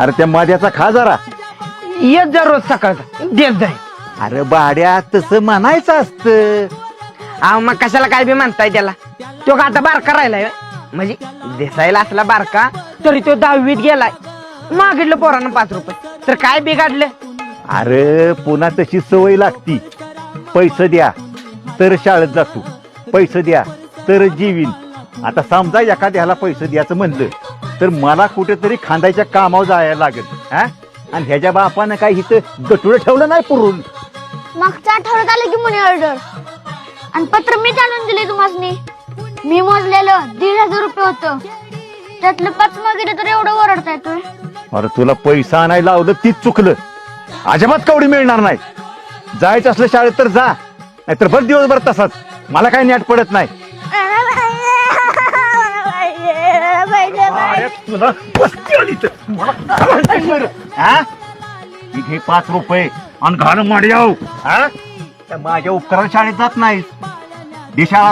अरे त्या मध्याचा खा जरा. येत जा रोज सकाळचा देत जाईल. अरे बाड्या तसं म्हणायचं असतं. अहो मग कशाला काय बी म्हणताय त्याला. तो का आता बारका राहिलाय होय? म्हणजे दिसायला असला बारका तरी तो 10वीत गेलाय. मागितलं पोरानं 5 रुपये तर काय बिघडलं. अरे पुन्हा तशी सवय लागती. पैसे द्या तर शाळेत जातो, पैसे द्या तर जीवीन. आता समजा एखाद्याला पैसे द्यायचं म्हणलं तर मला कुठेतरी खांदायच्या कामावर जायला लागेल. हा आणि ह्याच्या बापानं काही इथं गटुळं ठेवलं नाही पुरून. मागच्या आठवड्यात आलं की मनी ऑर्डर आणि पत्र मी आणून दिले तुम्हाला. मी मोजलेलं 1,500 रुपये होतं. त्यातलं 5 मागितलं तर एवढं ओरडता येतोय. अरे तुला पैसा आणायला लावलं तीच चुकलं. अजिबात कवडी मिळणार नाही. जायचं असलं शाळेत तर जा, नाहीतर बरं दिवसभर तसाच. मला काही नेट पडत नाही. तुला पस्ती आली तर मला हा? घे 5 रुपये आणि घाल माड्याव. माझ्या उपकरण शाळेत जात नाही. देशाला